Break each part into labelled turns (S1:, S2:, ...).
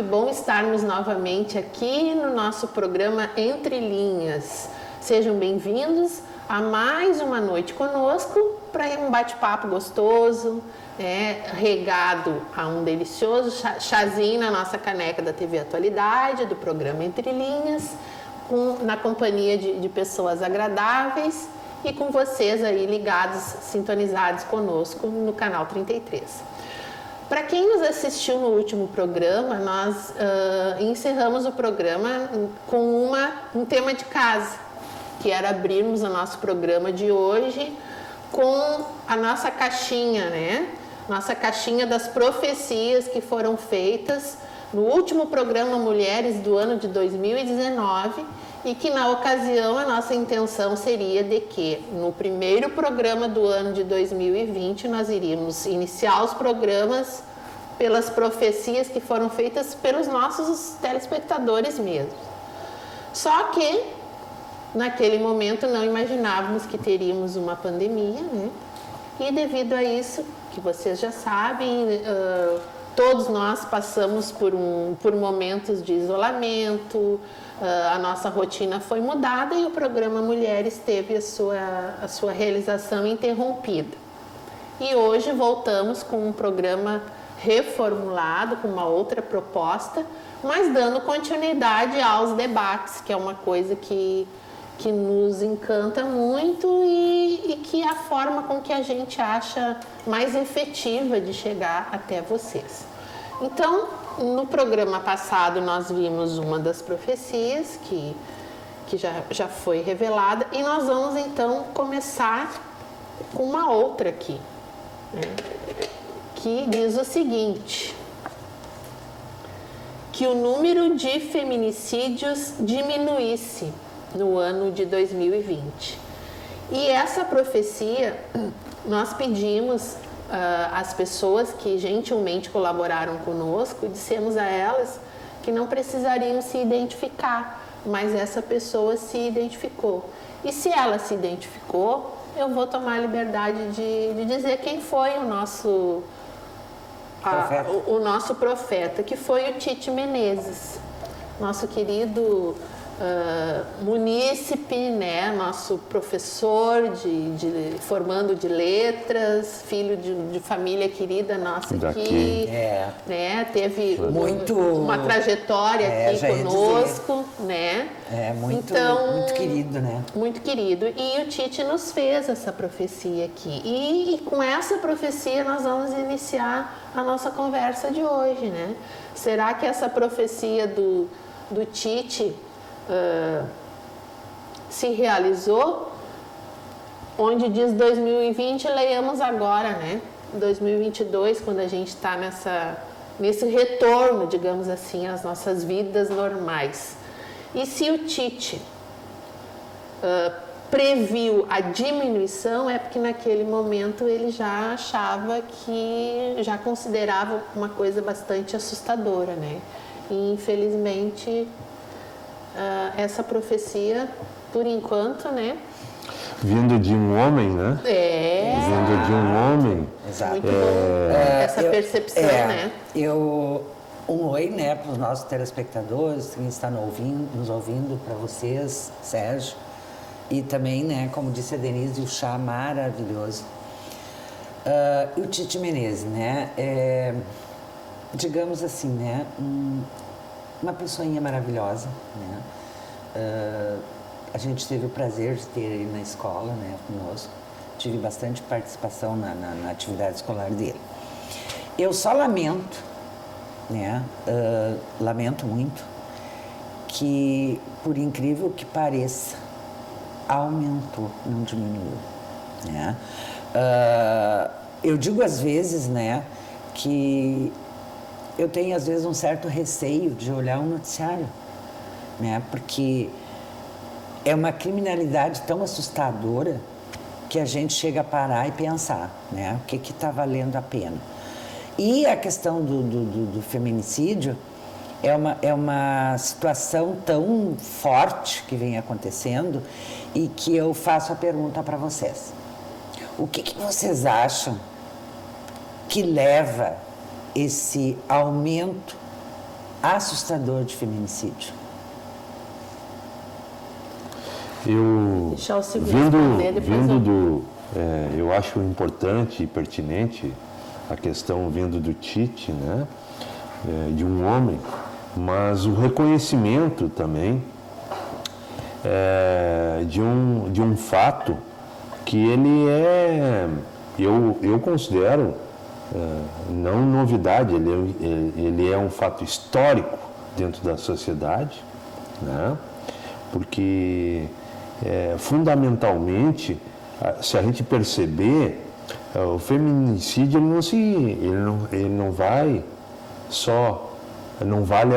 S1: que bom estarmos novamente aqui no nosso programa Entre Linhas. Sejam bem-vindos a mais uma noite conosco para um bate-papo gostoso, regado a um delicioso chazinho na nossa caneca da TV Atualidade, do programa Entre Linhas, na companhia de pessoas agradáveis e com vocês aí ligados, sintonizados conosco no canal 33. Para quem nos assistiu no último programa, nós encerramos o programa com um tema de casa, que era abrirmos o nosso programa de hoje com a nossa caixinha, Nossa caixinha das profecias que foram feitas no último programa Mulheres do ano de 2019 e que na ocasião a nossa intenção seria de que no primeiro programa do ano de 2020 nós iríamos iniciar os programas pelas profecias que foram feitas pelos nossos telespectadores mesmo. Só que naquele momento não imaginávamos que teríamos uma pandemia, E devido a isso, que vocês já sabem, todos nós passamos por momentos de isolamento, a nossa rotina foi mudada e o programa Mulheres teve a sua realização interrompida. E hoje voltamos com um programa reformulado, com uma outra proposta, mas dando continuidade aos debates, que é uma coisa que nos encanta muito e que é a forma com que a gente acha mais efetiva de chegar até vocês. Então, no programa passado nós vimos uma das profecias que já foi revelada e nós vamos então começar com uma outra aqui, que diz o seguinte: que o número de feminicídios diminuísse no ano de 2020. E essa profecia, nós pedimos às pessoas que gentilmente colaboraram conosco, dissemos a elas que não precisariam se identificar, mas essa pessoa se identificou. E se ela se identificou, eu vou tomar a liberdade de dizer quem foi o nosso profeta, que foi o Tite Menezes, nosso querido munícipe, nosso professor formando de letras, filho de família querida nossa aqui, teve uma trajetória aqui conosco,
S2: muito querido,
S1: Muito querido. E o Tite nos fez essa profecia aqui. E com essa profecia nós vamos iniciar a nossa conversa de hoje, Será que essa profecia do Tite se realizou? Onde diz 2020, leiamos agora, 2022, quando a gente está nesse retorno, digamos assim, às nossas vidas normais. E se o Tite previu a diminuição, é porque naquele momento ele já achava já considerava uma coisa bastante assustadora, E infelizmente essa profecia, por enquanto,
S3: Vindo de um homem, Vindo de um homem.
S2: Exato.
S1: Muito bom essa percepção,
S2: Um oi, para os nossos telespectadores, quem está nos ouvindo, para vocês, Sérgio, e também, como disse a Denise, o chá maravilhoso. E o Tite Menezes, digamos assim, uma pessoinha maravilhosa, a gente teve o prazer de ter ele na escola, conosco. Tive bastante participação na atividade escolar dele. Eu só lamento, lamento muito, que, por incrível que pareça, aumentou, não diminuiu, eu digo às vezes, que eu tenho às vezes um certo receio de olhar um noticiário, porque é uma criminalidade tão assustadora que a gente chega a parar e pensar, o que está valendo a pena. E a questão do feminicídio é uma situação tão forte que vem acontecendo e que eu faço a pergunta para vocês. O que vocês acham que leva esse aumento assustador de feminicídio.
S3: Eu,
S1: Deixar o Silvio responder, depois
S3: eu acho importante e pertinente a questão vindo do Tite, né, de um homem, mas o reconhecimento também de um fato que ele eu considero não novidade, ele é um fato histórico dentro da sociedade, né, porque fundamentalmente, se a gente perceber, o feminicídio ele não vai só, não vale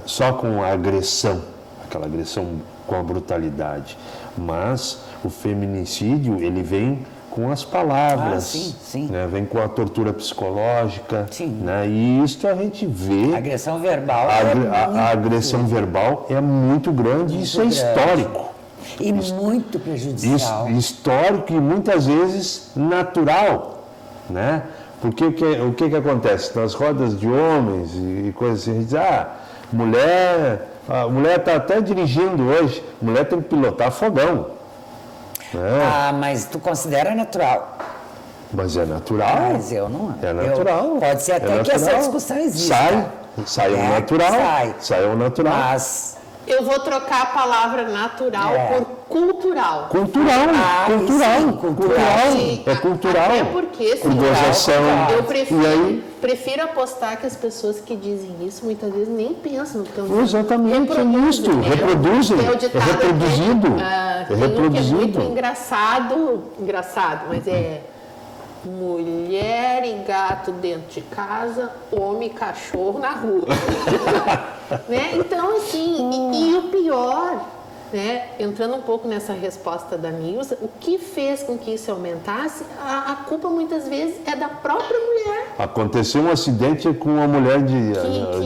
S3: só com a agressão, aquela agressão com a brutalidade, mas o feminicídio ele vem com as palavras,
S2: sim.
S3: Né? Vem com a tortura psicológica,
S2: sim.
S3: Né? E isso a gente vê.
S2: A agressão verbal.
S3: A agressão verbal é muito grande, isso é histórico.
S2: E muito prejudicial.
S3: Histórico e muitas vezes natural, né? Porque o que acontece? Nas rodas de homens e coisas assim, a gente diz, a mulher está até dirigindo hoje, a mulher tem que pilotar fogão.
S2: Mas tu considera natural?
S3: Mas é natural.
S2: Mas eu não.
S3: É natural.
S2: Pode ser até que essa discussão exista.
S3: Sai o natural. Sai o natural.
S2: Mas
S1: eu vou trocar a palavra natural por cultural.
S3: Cultural. É cultural.
S1: Até porque,
S3: por gozação.
S1: Eu prefiro apostar que as pessoas que dizem isso muitas vezes nem pensam no que estão dizendo.
S3: Exatamente, reproduzem.
S1: É o ditado
S3: reproduzido.
S1: Que é muito engraçado, mas é mulher e gato dentro de casa, homem e cachorro na rua. Né? Então, assim, e o pior, né? Entrando um pouco nessa resposta da Nilza, o que fez com que isso aumentasse, a culpa muitas vezes é da própria mulher.
S3: Aconteceu um acidente com uma mulher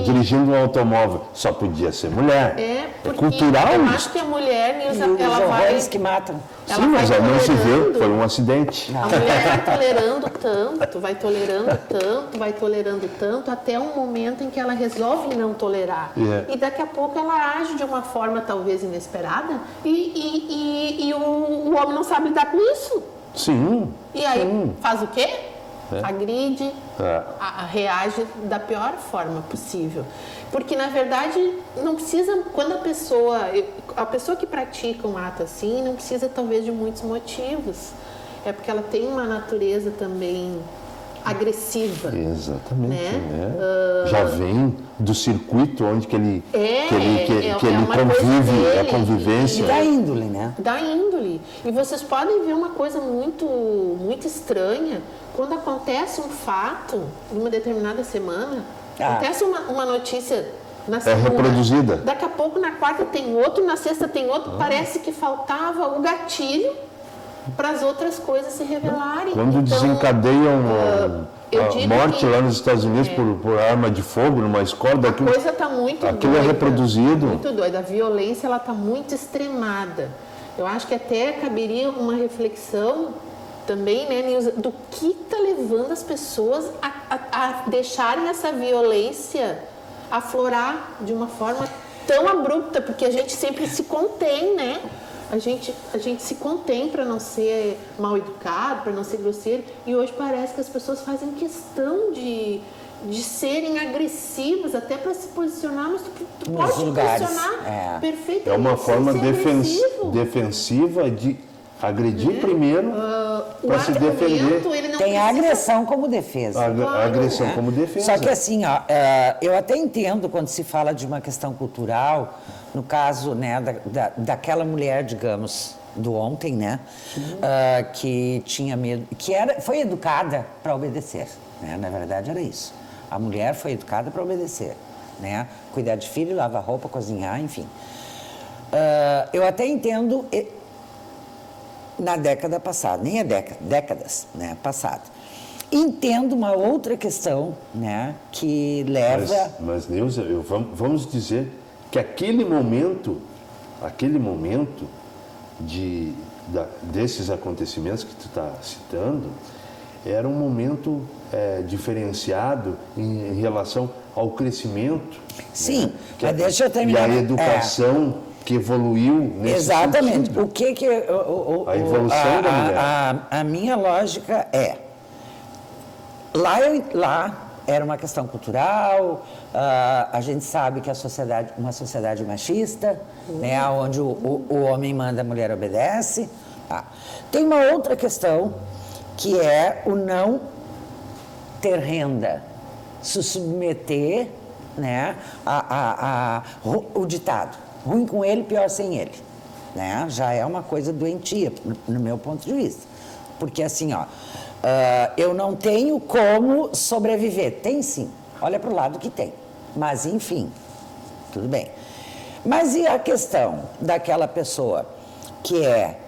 S3: dirigindo um automóvel. Só podia ser mulher.
S1: Porque
S3: cultural.
S1: Eu acho que a mulher, Nilza,
S2: ela vai... que matam.
S3: Sim, mas não se vê, foi um acidente.
S1: A mulher vai tolerando tanto, até um momento em que ela resolve não tolerar. E daqui a pouco ela age de uma forma talvez inesperada e o homem não sabe lidar com isso.
S3: Sim.
S1: E aí faz o quê? Agride, reage da pior forma possível. Porque, na verdade, não precisa, quando a pessoa que pratica um ato assim, não precisa talvez de muitos motivos. É porque ela tem uma natureza também agressiva.
S3: Exatamente.
S1: Né?
S3: Já vem do circuito onde que ele
S1: convive,
S3: a convivência.
S2: E da índole, né?
S1: Da índole. E vocês podem ver uma coisa muito, muito estranha. Quando acontece um fato, numa determinada semana, acontece uma notícia na segunda,
S3: reproduzida.
S1: Daqui a pouco, na quarta tem outro, na sexta tem outro. Parece que faltava o gatilho para as outras coisas se revelarem.
S3: Quando desencadeiam a morte lá nos Estados Unidos por arma de fogo numa escola,
S1: a coisa está muito
S3: aquilo
S1: doida,
S3: é reproduzido.
S1: Muito doida. A violência ela está muito extremada. Eu acho que até caberia uma reflexão também, né, Nilza, do que está levando as pessoas a deixarem essa violência aflorar de uma forma tão abrupta, porque a gente sempre se contém, né? A gente se contém para não ser mal educado, para não ser grosseiro, e hoje parece que as pessoas fazem questão de serem agressivas até para se posicionar, mas tu pode se posicionar perfeitamente.
S3: É uma forma defensiva de agredir primeiro para se defender.
S2: Tem a agressão como defesa.
S3: A agressão como defesa.
S2: Só que assim, eu até entendo quando se fala de uma questão cultural, no caso, né, daquela mulher, digamos, do ontem, né, que tinha medo, foi educada para obedecer, né, na verdade era isso. A mulher foi educada para obedecer, né, cuidar de filho, lavar roupa, cozinhar, enfim. Eu até entendo na década passada, nem décadas, né, passada. Entendo uma outra questão, né, que leva...
S3: Mas Nilza, vamos dizer que aquele momento desses acontecimentos que tu está citando, era um momento diferenciado em relação ao crescimento.
S2: Sim,
S3: né?
S2: mas deixa eu terminar.
S3: E a educação que evoluiu nesse
S2: Exatamente.
S3: sentido.
S2: O que
S3: A evolução da mulher.
S2: A minha lógica é, lá era uma questão cultural, a gente sabe que uma sociedade machista, né, onde o homem manda, a mulher obedece. Tá. Tem uma outra questão, que é o não ter renda, se submeter, né, o ditado, ruim com ele, pior sem ele, né? Já é uma coisa doentia, no meu ponto de vista. Porque assim, ó, eu não tenho como sobreviver. Tem sim, olha para o lado que tem. Mas enfim, tudo bem. Mas e a questão daquela pessoa que é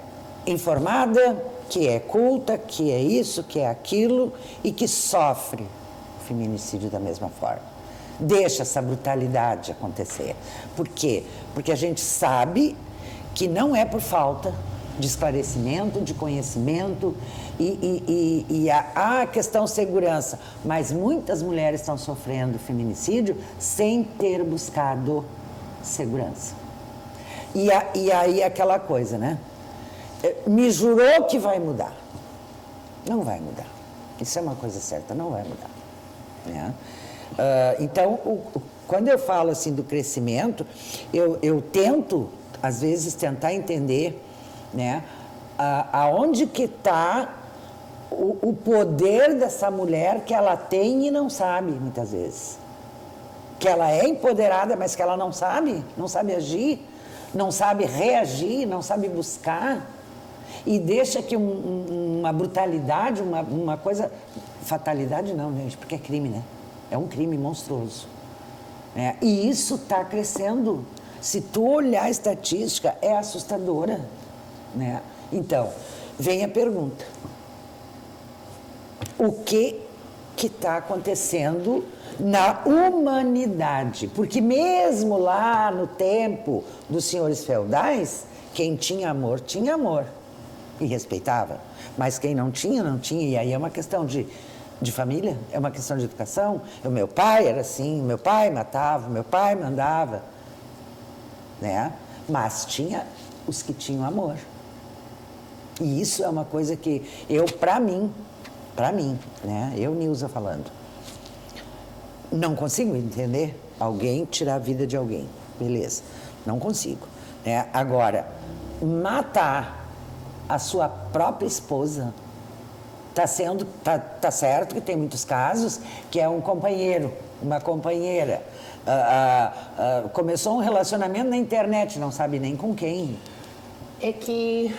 S2: informada, que é culta, que é isso, que é aquilo e que sofre o feminicídio da mesma forma? Deixa essa brutalidade acontecer. Por quê? Porque a gente sabe que não é por falta de esclarecimento, de conhecimento e a questão segurança. Mas muitas mulheres estão sofrendo feminicídio sem ter buscado segurança. E aí aquela coisa, né? Me jurou que vai mudar. Não vai mudar. Isso é uma coisa certa, não vai mudar. Né? Então, quando eu falo assim do crescimento, eu tento, às vezes, tentar entender, né, aonde que está o poder dessa mulher que ela tem e não sabe, muitas vezes. Que ela é empoderada, mas que ela não sabe agir, não sabe reagir, não sabe buscar. E deixa que uma brutalidade, uma coisa... Fatalidade não, gente, porque é crime, né? É um crime monstruoso. Né? E isso está crescendo. Se tu olhar a estatística, é assustadora. Né? Então, vem a pergunta. O que está acontecendo na humanidade? Porque mesmo lá no tempo dos senhores feudais, quem tinha amor e respeitava. Mas quem não tinha, não tinha. E aí é uma questão de família, é uma questão de educação. O meu pai era assim, meu pai matava, meu pai mandava. Né? Mas tinha os que tinham amor. E isso é uma coisa que para mim, né? Eu, Nilza, falando, não consigo entender alguém tirar a vida de alguém. Beleza, não consigo. Né? Agora, matar a sua própria esposa, tá certo que tem muitos casos que é um companheiro, uma companheira, começou um relacionamento na internet, não sabe nem com quem.
S1: É que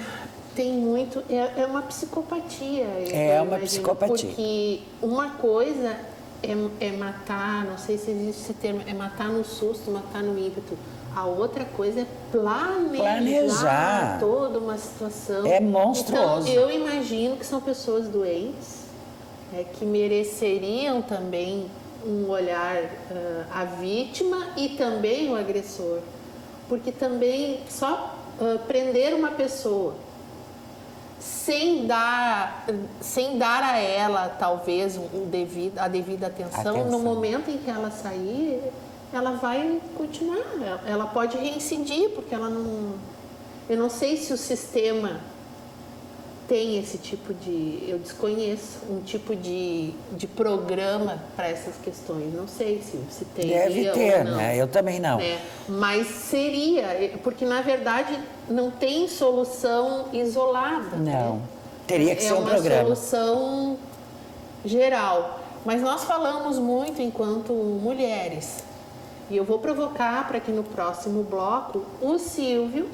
S1: tem muito, é uma psicopatia.
S2: É uma psicopatia.
S1: Porque uma coisa é matar, não sei se existe esse termo, é matar no susto, matar no ímpeto. A outra coisa é planejar toda uma situação.
S2: É monstruoso.
S1: Então, eu imagino que são pessoas doentes, que mereceriam também um olhar à vítima e também o agressor. Porque também só prender uma pessoa sem dar a ela, talvez, a devida atenção, no momento em que ela sair, ela vai continuar, ela pode reincidir, porque ela não... Eu não sei se o sistema tem esse tipo de... Eu desconheço um tipo de programa para essas questões. Não sei se tem.
S2: Deve ter, né? Eu também não.
S1: Né? Mas seria, porque na verdade não tem solução isolada.
S2: Não,
S1: né?
S2: teria que ser um programa.
S1: É uma solução geral. Mas nós falamos muito enquanto mulheres. E eu vou provocar para que no próximo bloco o Silvio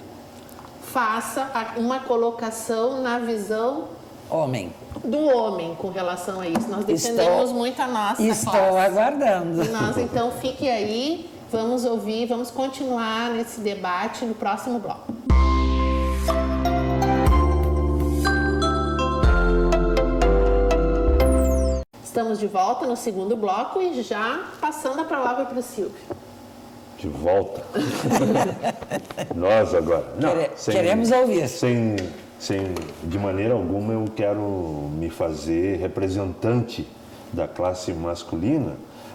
S1: faça uma colocação na visão do homem com relação a isso. Nós defendemos muito a nossa classe.
S2: Estou aguardando.
S1: E nós, então, fique aí, vamos ouvir, vamos continuar nesse debate no próximo bloco. Estamos de volta no segundo bloco e já passando a palavra para o Silvio.
S3: De volta. Nós agora. Não,
S2: queremos ouvir.
S3: De maneira alguma eu quero me fazer representante da classe masculina,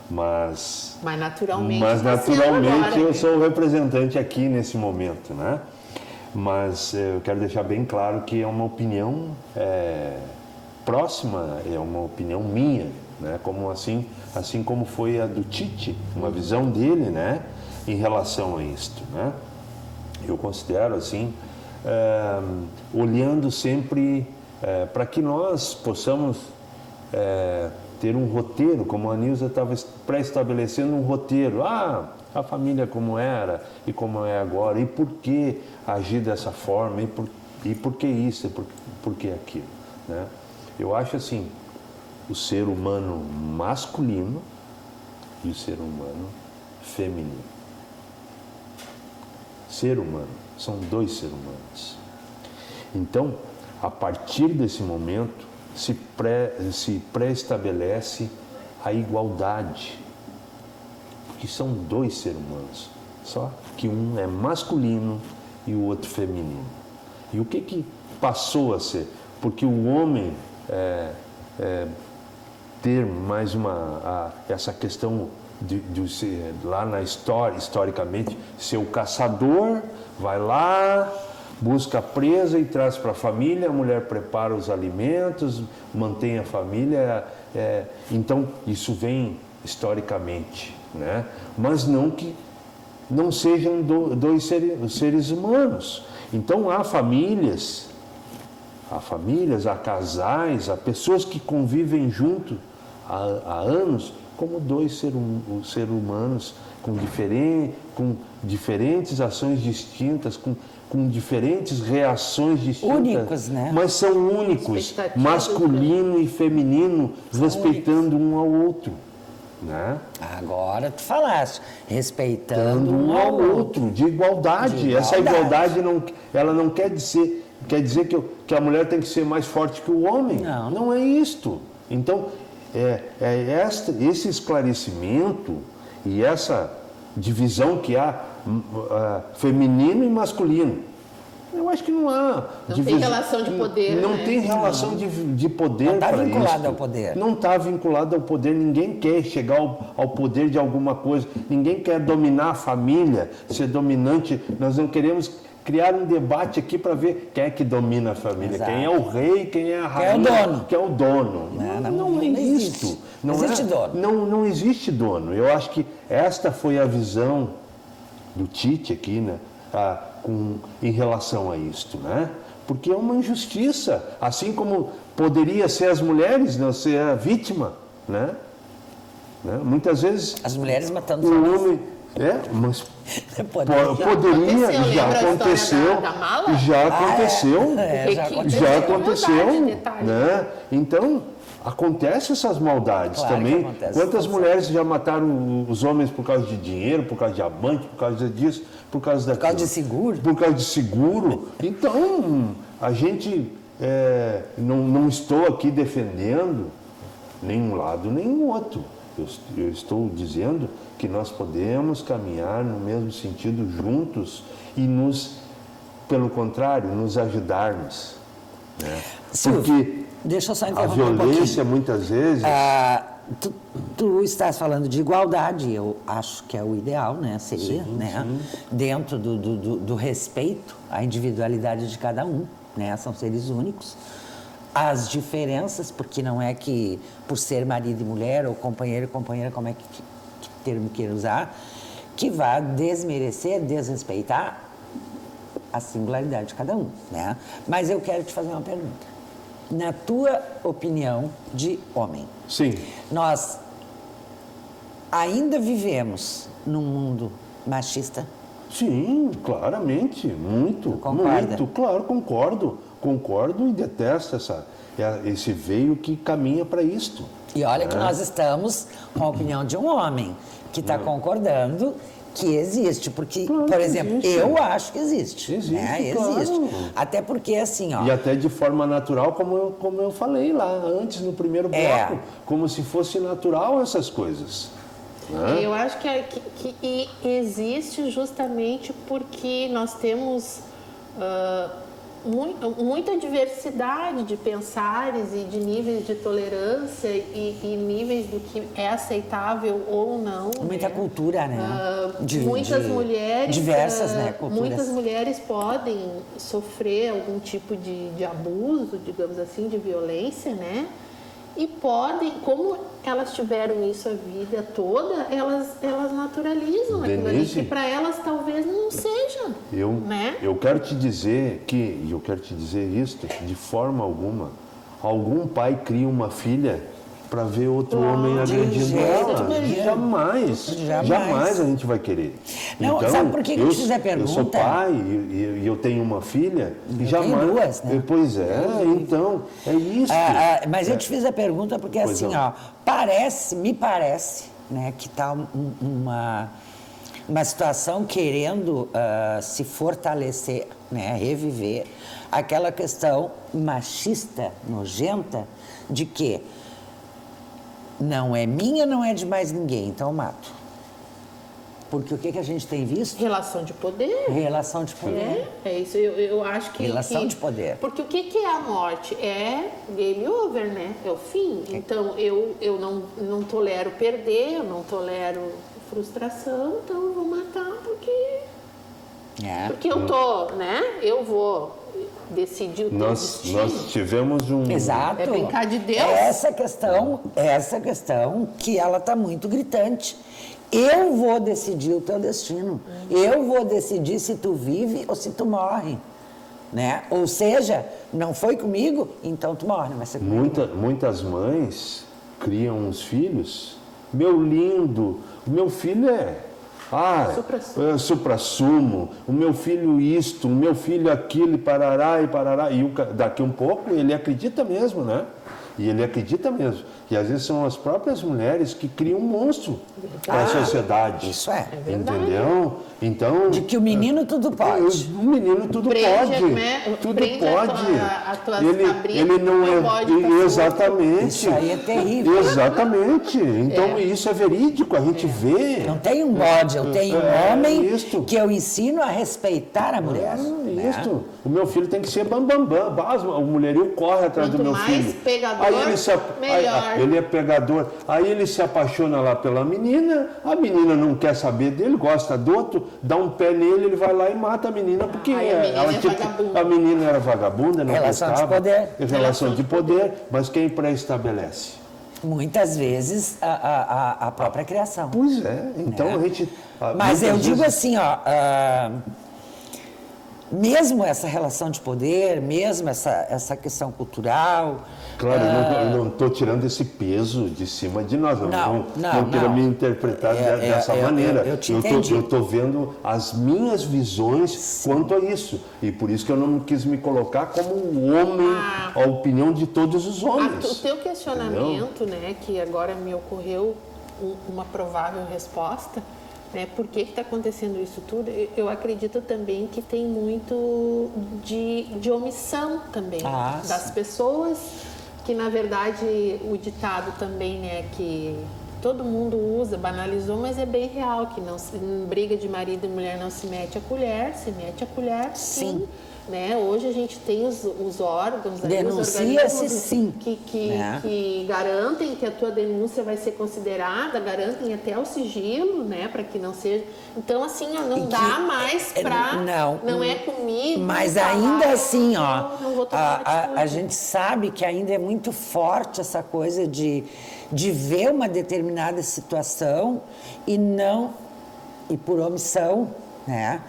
S3: Mas
S1: naturalmente.
S3: naturalmente eu
S1: agora,
S3: sou o representante aqui nesse momento, né? Mas eu quero deixar bem claro que é uma opinião próxima, é uma opinião minha, né? Como assim como foi a do Tite, uma visão dele, né? Em relação a isto, né? Eu considero assim, olhando sempre para que nós possamos ter um roteiro, como a Nilza estava pré-estabelecendo um roteiro. A família como era e como é agora, e por que agir dessa forma, e por que isso, e por que aquilo, né? Eu acho assim, o ser humano masculino e o ser humano feminino. Ser humano, são dois seres humanos. Então, a partir desse momento, se pré-estabelece a igualdade, porque são dois seres humanos, só que um é masculino e o outro feminino. E o que passou a ser? Porque o homem ter mais essa questão de ser, lá na história, historicamente, ser o caçador, vai lá, busca a presa e traz para a família, a mulher prepara os alimentos, mantém a família. Então, isso vem historicamente, né? Mas não que não sejam dois seres humanos. Então, há famílias, há casais, há pessoas que convivem junto há anos como dois seres humanos com diferentes ações distintas, com diferentes reações distintas.
S2: Únicos, né?
S3: Mas são únicos, masculino e feminino, respeitando um ao outro, né?
S2: Agora tu falaste, respeitando
S3: um ao outro, de igualdade. Essa igualdade ela não quer dizer que a mulher tem que ser mais forte que o homem. Não é isto. Então, esse esclarecimento e essa divisão que há feminino e masculino. Eu acho que não há.
S1: Não tem relação de poder.
S3: Não
S1: né?
S3: tem relação de poder para isso.
S2: Não está vinculado ao poder.
S3: Não está vinculado ao poder. Ninguém quer chegar ao poder de alguma coisa. Ninguém quer dominar a família, ser dominante. Nós não queremos criar um debate aqui para ver quem é que domina a família.
S2: Exato.
S3: Quem é o rei, quem é a rainha.
S2: Quem é o dono.
S3: Quem é o dono. Não é isto.
S2: Não existe dono.
S3: Não existe dono. Eu acho que esta foi a visão do Tite aqui, né? Em relação a isto, né? Porque é uma injustiça, assim como poderia ser as mulheres, não ser a vítima, né? Muitas vezes
S2: as mulheres matando
S3: o homem mas poderia, já aconteceu, já aconteceu, né? Então acontece essas maldades também. Quantas mulheres já mataram os homens por causa de dinheiro, por causa de amante, por causa disso, por causa daquilo?
S2: Por causa de seguro?
S3: Por causa de seguro. Então, a gente não estou aqui defendendo nenhum lado nem o outro. Eu estou dizendo que nós podemos caminhar no mesmo sentido juntos e pelo contrário, nos ajudarmos. Né? Porque
S2: deixa eu só
S3: a
S2: interromper
S3: violência, muitas vezes...
S2: Tu estás falando de igualdade, eu acho que é o ideal, né? Seria, sim. Dentro do respeito à individualidade de cada um, né? São seres únicos. As diferenças, porque não é que por ser marido e mulher, ou companheiro e companheira, como é que termo queira usar, que vá desmerecer, desrespeitar a singularidade de cada um, né? Mas eu quero te fazer uma pergunta. Na tua opinião de homem,
S3: sim,
S2: nós ainda vivemos num mundo machista?
S3: Sim, claramente, muito, claro, concordo e detesto esse veio que caminha para isto.
S2: E olha que nós estamos com a opinião de um homem que está concordando que existe, porque, claro, por exemplo, eu acho que existe. Existe. Até porque, assim, ó...
S3: E até de forma natural, como eu falei lá antes, no primeiro bloco, como se fosse natural essas coisas. Né?
S1: Eu acho que existe justamente porque nós temos muita diversidade de pensares e de níveis de tolerância e níveis do que é aceitável ou não.
S2: Muita cultura, né?
S1: Muitas mulheres...
S2: Diversas, né? Culturas.
S1: Muitas mulheres podem sofrer algum tipo de abuso, digamos assim, de violência, né? E podem, como elas tiveram isso a vida toda, elas naturalizam aquilo ali, que para elas talvez não seja, né?
S3: Eu quero te dizer isto, de forma alguma, algum pai cria uma filha para ver outro homem agredindo ela. Jamais a gente vai querer.
S2: Não,
S3: então,
S2: sabe por que eu te fiz a pergunta?
S3: Eu sou pai e eu tenho uma filha e jamais...
S2: tenho duas, né?
S3: Pois é, então, é isso.
S2: Mas eu te fiz a pergunta porque assim, me parece, né, que está uma situação querendo se fortalecer, né, reviver aquela questão machista, nojenta, de que não é minha, não é de mais ninguém, então eu mato. Porque o que a gente tem visto?
S1: Relação de poder.
S2: Relação de poder.
S1: É isso, eu acho que...
S2: Relação de poder.
S1: Porque o que é a morte? É game over, né? É o fim. Então, eu não tolero perder, eu não tolero frustração, então eu vou matar porque eu tô, né? Eu vou decidir o teu destino.
S3: Nós tivemos um...
S2: Exato.
S1: É brincar de Deus.
S2: Essa questão que ela está muito gritante. Eu vou decidir o teu destino. Eu vou decidir se tu vive ou se tu morre. Né? Ou seja, não foi comigo, então tu morre, vai ser comigo.
S3: Muitas mães criam os filhos. Meu lindo, o meu filho é supra-sumo, o meu filho isto, o meu filho aquilo, e parará. E daqui um pouco ele acredita mesmo, né? E ele acredita mesmo. E às vezes são as próprias mulheres que criam um monstro para a sociedade.
S2: Isso é.
S3: Entendeu? Então...
S2: De que o menino tudo pode.
S3: O menino tudo pode. Tudo pode. Ele não é... Exatamente.
S2: Isso aí é terrível.
S3: Exatamente. Então isso é verídico, a gente vê.
S2: Não tem um bode, eu tenho um homem que eu ensino a respeitar a mulher.
S3: Isso. O meu filho tem que ser bambambam. O mulherio corre atrás do meu filho.
S1: Mais pegador,
S3: melhor. Ele é pegador. Aí ele se apaixona lá pela menina, a menina não quer saber dele, gosta do outro, dá um pé nele, ele vai lá e mata a menina, porque a menina era vagabunda, não
S2: relação de poder.
S3: Relação de poder, mas quem pré-estabelece?
S2: Muitas vezes a própria criação.
S3: Pois é, então a gente...
S2: Mas eu digo assim, mesmo essa relação de poder, mesmo essa questão cultural...
S3: Claro, eu não estou tirando esse peso de cima de nós. Não quero me interpretar dessa maneira. Eu estou vendo as minhas visões quanto a isso. E por isso que eu não quis me colocar como um homem, a opinião de todos os homens.
S1: O teu questionamento, né, que agora me ocorreu uma provável resposta... Por que está acontecendo isso tudo? Eu acredito também que tem muito de omissão também das pessoas, que na verdade o ditado também, né, que todo mundo usa, banalizou, mas é bem real, que em briga de marido e mulher não se mete a colher, se mete a colher, sim. Né? Hoje a gente tem os órgãos,
S2: denuncia-se sim,
S1: que garantem que a tua denúncia vai ser considerada, garantem até o sigilo, né, para que não seja. Então assim, não dá mais para não é comigo.
S2: Mas ainda assim, a gente sabe que ainda é muito forte essa coisa de ver uma determinada situação e por omissão, né?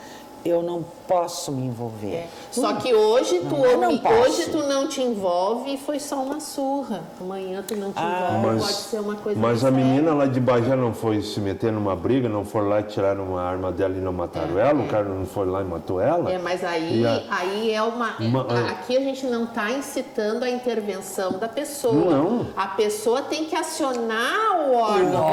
S2: Eu não posso me envolver.
S1: Só que hoje tu não te envolve e foi só uma surra. Amanhã tu não te envolve, pode ser uma coisa.
S3: Mas a menina lá de Bagé não foi se meter numa briga, não foram lá e tiraram uma arma dela e não mataram ela, o cara não foi lá e matou ela.
S1: Mas aí é aqui a gente não está incitando a intervenção da pessoa.
S3: Não.
S1: A pessoa tem que acionar o órgão.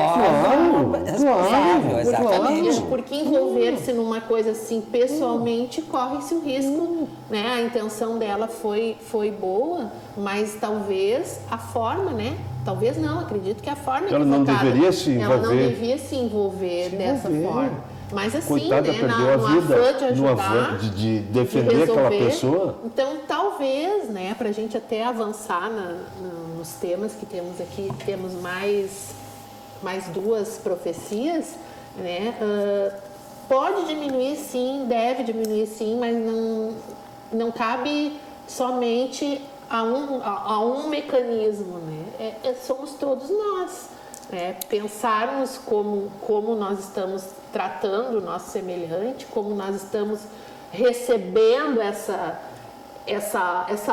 S2: Claro, exatamente.
S1: Porque envolver-se numa coisa assim pessoalmente corre-se o risco, né? A intenção dela foi boa, mas talvez a forma, né? Talvez não, acredito que a forma
S3: ela não deveria se envolver.
S1: Ela não devia se envolver dessa forma. Mas assim,
S3: coitada,
S1: né,
S3: perdeu a
S1: no
S3: vida
S1: afã de
S3: no
S1: ajudar,
S3: afã de defender aquela pessoa.
S1: Então, talvez, né, para a gente até avançar nos temas que temos aqui, temos mais 2 profecias, né, pode diminuir sim, deve diminuir sim, mas não cabe somente a um mecanismo, né? Somos todos nós. Pensarmos como nós estamos tratando o nosso semelhante, como nós estamos recebendo essa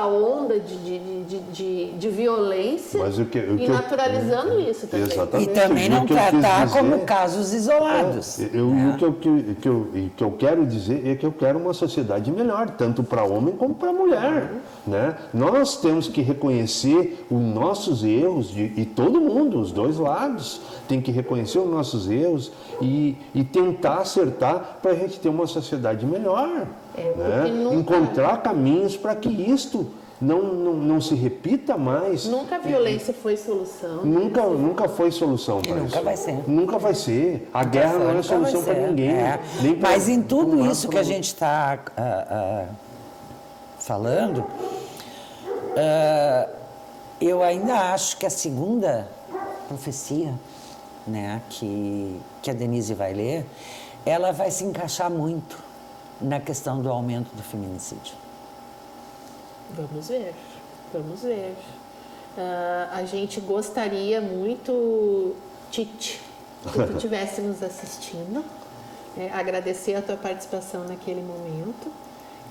S1: onda de violência e naturalizando isso também.
S3: Exatamente.
S2: E também não
S3: O que eu quis
S2: tratar
S3: dizer
S2: como casos isolados.
S3: O que eu quero dizer é que eu quero uma sociedade melhor, tanto para homem como para mulher. Né? Nós temos que reconhecer os nossos erros, e todo mundo, os dois lados, tem que reconhecer os nossos erros e tentar acertar para a gente ter uma sociedade melhor. Né? Encontrar caminhos para que isto não se repita mais.
S1: Nunca a violência foi solução.
S3: Nunca foi solução para isso.
S2: Nunca vai ser.
S3: Nunca vai ser. A guerra não é solução para ninguém.
S2: Mas em tudo isso que a gente está falando, eu ainda acho que a segunda profecia, né, que a Denise vai ler, ela vai se encaixar muito na questão do aumento do feminicídio.
S1: Vamos ver. A gente gostaria muito, Tite, que tu estivesse nos assistindo, agradecer a tua participação naquele momento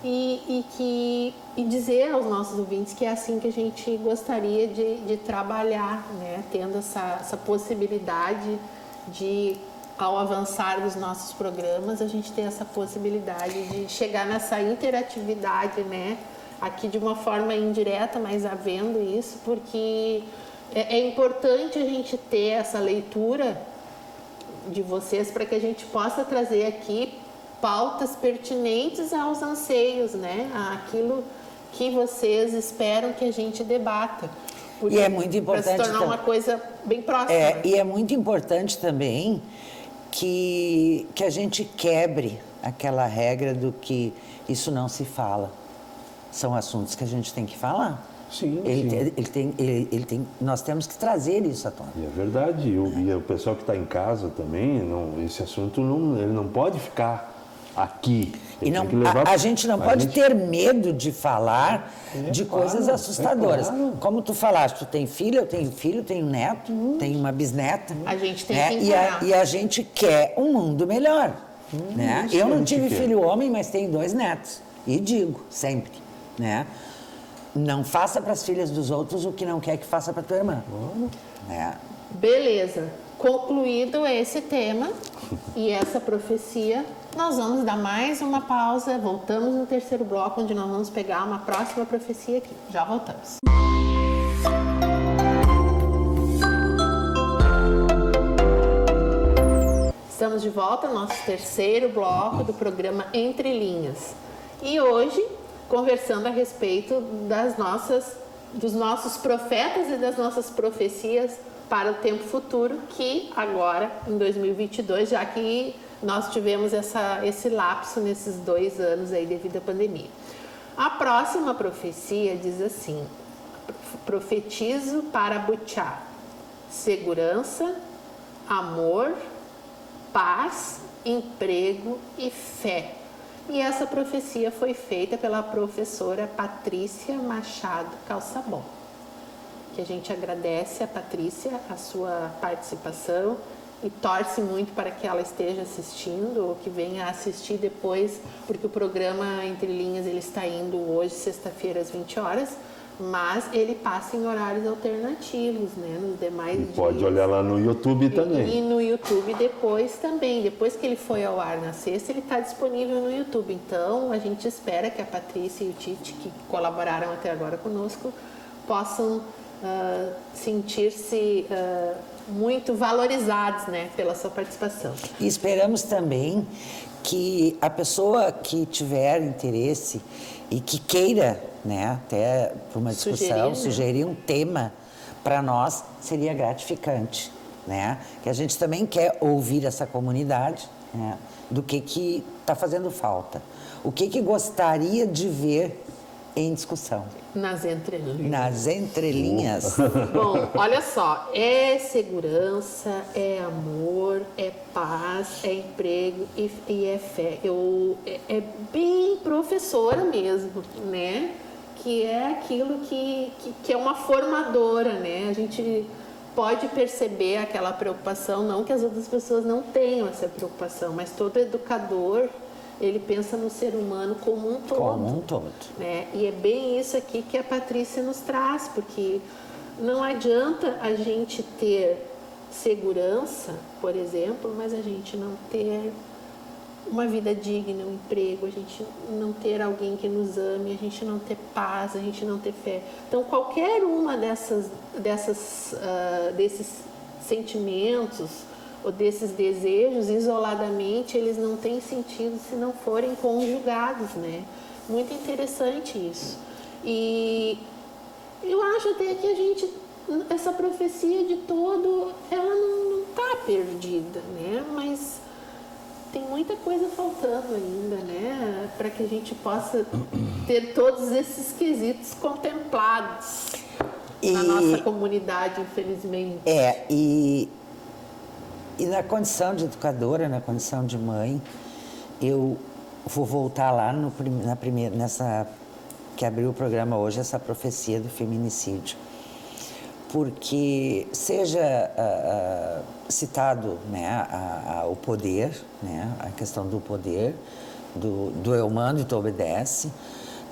S1: e dizer aos nossos ouvintes que é assim que a gente gostaria de trabalhar, né? Tendo essa possibilidade de, ao avançar dos nossos programas, a gente ter essa possibilidade de chegar nessa interatividade, né? Aqui de uma forma indireta, mas havendo isso, porque é importante a gente ter essa leitura de vocês para que a gente possa trazer aqui pautas pertinentes aos anseios, né? Aquilo que vocês esperam que a gente debata. Porque,
S2: e é muito importante
S1: para se tornar uma coisa bem próxima.
S2: E é muito importante também que a gente quebre aquela regra do que isso não se fala. São assuntos que a gente tem que falar.
S3: Sim,
S2: nós temos que trazer isso à tona.
S3: E é verdade. E o pessoal que está em casa também, esse assunto ele não pode ficar aqui.
S2: E não, a gente não pode ter medo de falar de coisas assustadoras. Claro. Como tu falaste, tu tem filho, eu tenho filho, tenho neto, tenho uma bisneta.
S1: A gente tem que
S2: e a gente quer um mundo melhor. Né? Eu não tive filho homem, mas tenho 2 netos. E digo, sempre, né? Não faça para as filhas dos outros o que não quer que faça para tua irmã.
S1: Beleza. Concluído esse tema e essa profecia, nós vamos dar mais uma pausa. Voltamos no terceiro bloco, onde nós vamos pegar uma próxima profecia aqui. Já voltamos. Estamos de volta ao nosso terceiro bloco do programa Entre Linhas. E hoje, conversando a respeito dos nossos profetas e das nossas profecias para o tempo futuro, que agora, em 2022, já que nós tivemos esse lapso nesses 2 anos aí devido à pandemia. A próxima profecia diz assim: profetizo para Butiá, segurança, amor, paz, emprego e fé. E essa profecia foi feita pela professora Patrícia Machado Calçabon, que a gente agradece a Patrícia a sua participação e torce muito para que ela esteja assistindo ou que venha assistir depois, porque o programa Entre Linhas ele está indo hoje, sexta-feira, às 20 horas, mas ele passa em horários alternativos, né, nos demais dias.
S3: Pode olhar lá no YouTube também.
S1: E no YouTube depois também. Depois que ele foi ao ar na sexta, ele está disponível no YouTube. Então, a gente espera que a Patrícia e o Tite, que colaboraram até agora conosco, possam sentir-se muito valorizados, né, pela sua participação.
S2: E esperamos também que a pessoa que tiver interesse e que queira, né, até para uma discussão, sugerir um tema para nós, seria gratificante, né? Que a gente também quer ouvir essa comunidade, né, do que está fazendo falta. O que gostaria de ver em discussão.
S1: Nas entrelinhas.
S2: Nas entrelinhas.
S1: Bom, olha só, é segurança, é amor, é paz, é emprego e é fé. É bem professora mesmo, né? Que é aquilo que é uma formadora, né? A gente pode perceber aquela preocupação, não que as outras pessoas não tenham essa preocupação, mas todo educador, ele pensa no ser humano como um todo.
S2: Como um todo.
S1: Né? E é bem isso aqui que a Patrícia nos traz, porque não adianta a gente ter segurança, por exemplo, mas a gente não ter uma vida digna, um emprego, a gente não ter alguém que nos ame, a gente não ter paz, a gente não ter fé. Então, qualquer uma desses sentimentos ou desses desejos, isoladamente, eles não têm sentido se não forem conjugados, né? Muito interessante isso. E eu acho até que essa profecia de todo, ela não está perdida, né? Mas tem muita coisa faltando ainda, né? Para que a gente possa ter todos esses quesitos contemplados na nossa comunidade, infelizmente.
S2: E na condição de educadora, na condição de mãe, eu vou voltar lá nessa que abriu o programa hoje, essa profecia do feminicídio. Porque seja citado, né, o poder, né, a questão do poder, do eu mando e tu obedece,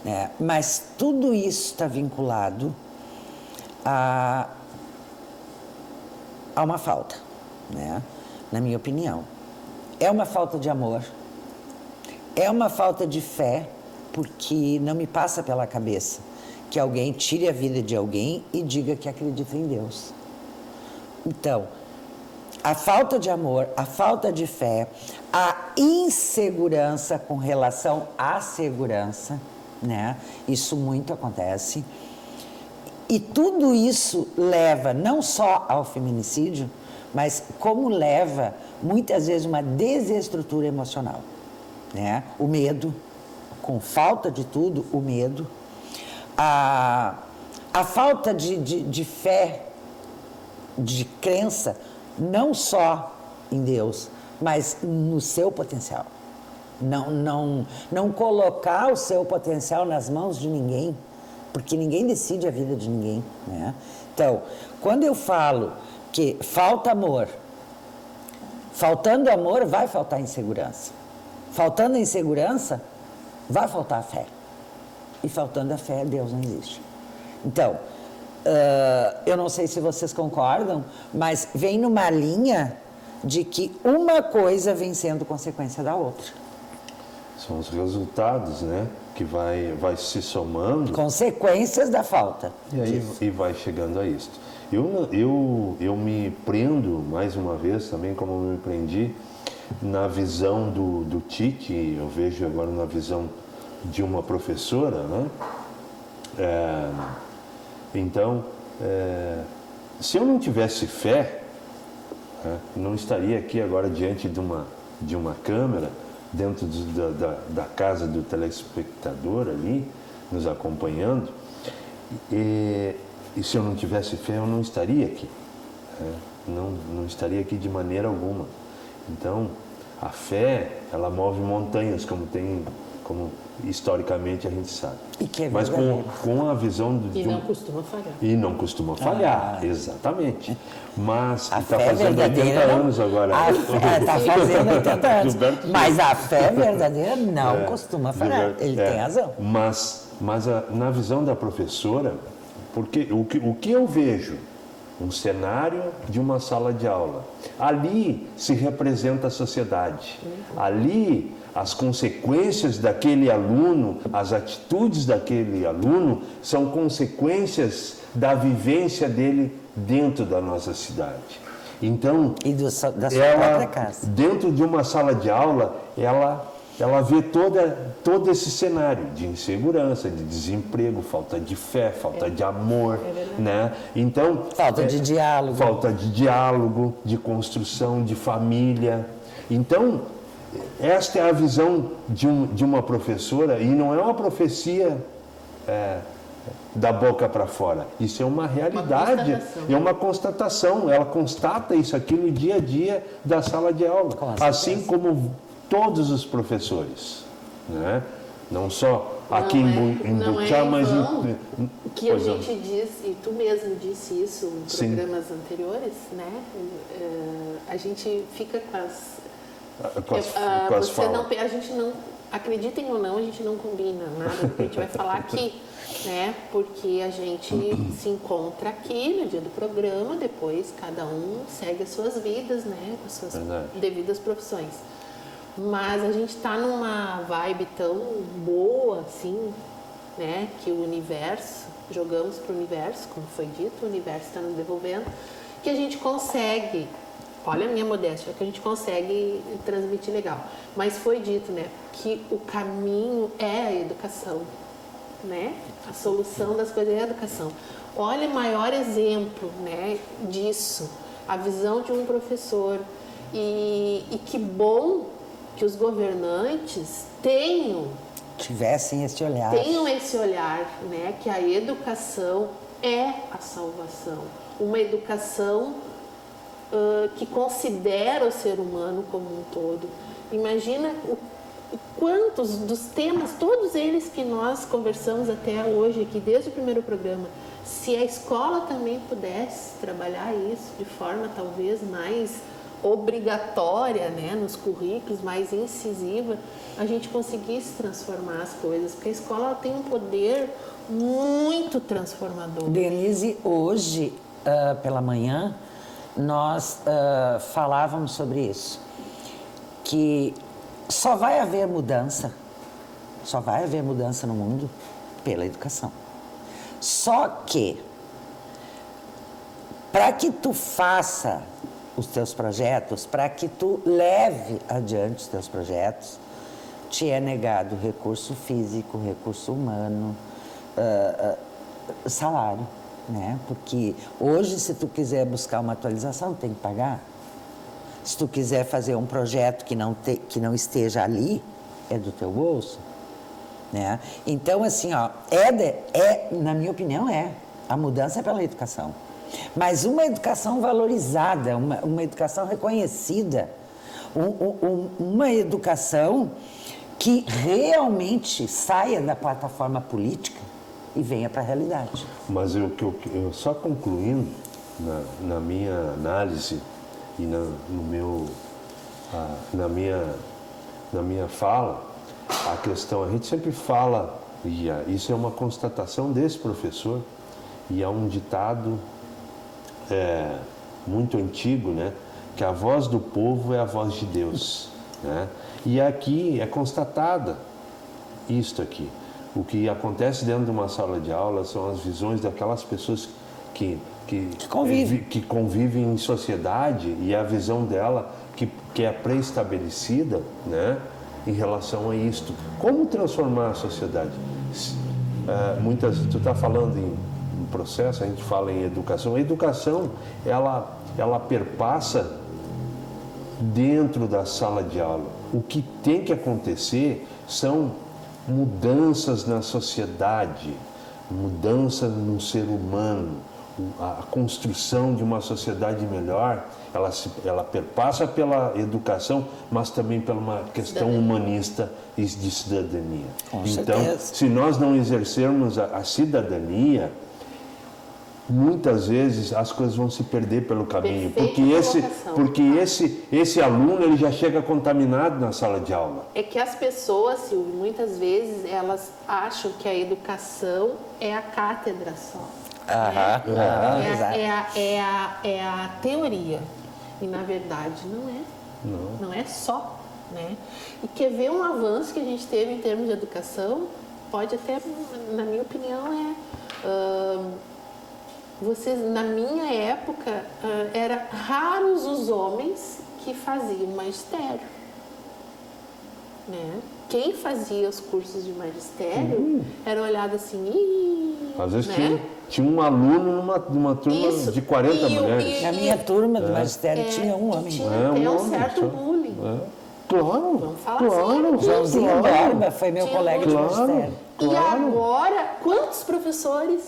S2: né, mas tudo isso está vinculado a uma falta, né, na minha opinião. É uma falta de amor, é uma falta de fé, porque não me passa pela cabeça que alguém tire a vida de alguém e diga que acredita em Deus. Então, a falta de amor, a falta de fé, a insegurança com relação à segurança, né? Isso muito acontece. E tudo isso leva não só ao feminicídio, mas como leva muitas vezes uma desestrutura emocional, né? O medo, com falta de tudo, o medo. A falta de fé, de crença, não só em Deus, mas no seu potencial. Não colocar o seu potencial nas mãos de ninguém, porque ninguém decide a vida de ninguém, né? Então, quando eu falo que falta amor, faltando amor, vai faltar insegurança. Faltando insegurança, vai faltar a fé. E faltando a fé, Deus não existe. Então, eu não sei se vocês concordam, mas vem numa linha de que uma coisa vem sendo consequência da outra.
S3: São os resultados, né? Que vai se somando.
S2: Consequências da falta.
S3: E vai chegando a isso. Eu me prendo, mais uma vez, também como eu me prendi, na visão do Tite, eu vejo agora na visão de uma professora, né? Então, se eu não tivesse fé, não estaria aqui agora diante de uma câmera, dentro da casa do telespectador ali, nos acompanhando, e se eu não tivesse fé, eu não estaria aqui, não estaria aqui de maneira alguma. Então, a fé, ela move montanhas, como historicamente a gente sabe.
S2: E que é
S3: mas com a visão
S1: de não costuma falhar.
S3: E não costuma falhar, exatamente. Mas está
S2: fazendo
S3: 80 anos agora.
S2: Está fazendo 80 anos. Mas a fé verdadeira não costuma falhar. Ele tem razão.
S3: Mas na visão da professora, porque o que eu vejo, um cenário de uma sala de aula, ali se representa a sociedade. Ali as consequências daquele aluno, as atitudes daquele aluno são consequências da vivência dele dentro da nossa cidade. Então,
S2: da sua própria casa.
S3: Dentro de uma sala de aula, ela vê todo esse cenário de insegurança, de desemprego, falta de fé, falta de amor, né? Então,
S2: falta de diálogo.
S3: Falta de diálogo, de construção de família. Então, esta é a visão de uma professora, e não é uma profecia da boca para fora. Isso é uma realidade, é uma constatação. Ela constata isso aqui no dia a dia da sala de aula, assim como todos os professores, né? Não só aqui em Butiá, mas
S1: que a gente diz, e tu mesmo disse isso em programas anteriores, né? A gente fica com as falas. A gente não, acreditem ou não, a gente não combina nada do que a gente vai falar aqui, né? Porque a gente se encontra aqui no dia do programa, depois cada um segue as suas vidas, né? Com as suas devidas profissões. Mas a gente está numa vibe tão boa, assim, né? Que o universo, jogamos para o universo, como foi dito, o universo está nos devolvendo, que a gente consegue, olha a minha modéstia, que a gente consegue transmitir legal. Mas foi dito, né? Que o caminho é a educação, né? A solução das coisas é a educação. Olha o maior exemplo, né, disso, a visão de um professor. E que bom que os governantes
S2: tivessem esse olhar.
S1: Tenham esse olhar, né? Que a educação é a salvação. Uma educação que considera o ser humano como um todo. Imagina quantos dos temas, todos eles que nós conversamos até hoje aqui, desde o primeiro programa, se a escola também pudesse trabalhar isso de forma talvez mais obrigatória, né, nos currículos, mais incisiva, a gente conseguisse transformar as coisas, porque a escola tem um poder muito transformador.
S2: Denise, hoje, pela manhã, nós falávamos sobre isso, que só vai haver mudança no mundo pela educação. Só que, para que tu faça os teus projetos, para que tu leve adiante os teus projetos, te é negado recurso físico, recurso humano, salário, né? Porque hoje, se tu quiser buscar uma atualização, tem que pagar. Se tu quiser fazer um projeto que não esteja ali, é do teu bolso, né? Então, assim, ó, na minha opinião, a mudança é pela educação. Mas uma educação valorizada, uma educação reconhecida, uma educação que realmente saia da plataforma política e venha para a realidade.
S3: Mas eu só concluindo, na minha análise e na minha fala, a questão, a gente sempre fala, e isso é uma constatação desse professor, e é um ditado muito antigo, né? Que a voz do povo é a voz de Deus, né? E aqui é constatada isto aqui. O que acontece dentro de uma sala de aula são as visões daquelas pessoas que convivem em sociedade, e a visão dela que é pré-estabelecida, né? Em relação a isto. Como transformar a sociedade? Tu está falando em processo, a gente fala em educação. A educação, ela perpassa dentro da sala de aula. O que tem que acontecer são mudanças na sociedade, mudanças no ser humano, a construção de uma sociedade melhor. Ela perpassa pela educação, mas também pela uma questão humanista e de cidadania. Então, se nós não exercermos a cidadania, muitas vezes as coisas vão se perder pelo caminho, porque esse aluno ele já chega contaminado na sala de aula.
S1: É que as pessoas, Silvio, muitas vezes elas acham que a educação é a cátedra só. É a teoria, e na verdade não é só, né? E quer ver um avanço que a gente teve em termos de educação? Pode até, na minha opinião, na minha época, eram raros os homens que faziam magistério, né? Quem fazia os cursos de magistério era olhado assim,
S3: às vezes tinha um aluno numa turma de 40 mulheres.
S2: Na minha turma do magistério tinha um homem.
S1: Tinha até um certo bullying.
S3: Claro,
S1: Vamos falar
S3: claro,
S1: sério.
S2: Joãozinho Borba foi meu
S1: Tinha
S2: colega de
S1: muito.
S2: magistério.
S1: E agora, quantos professores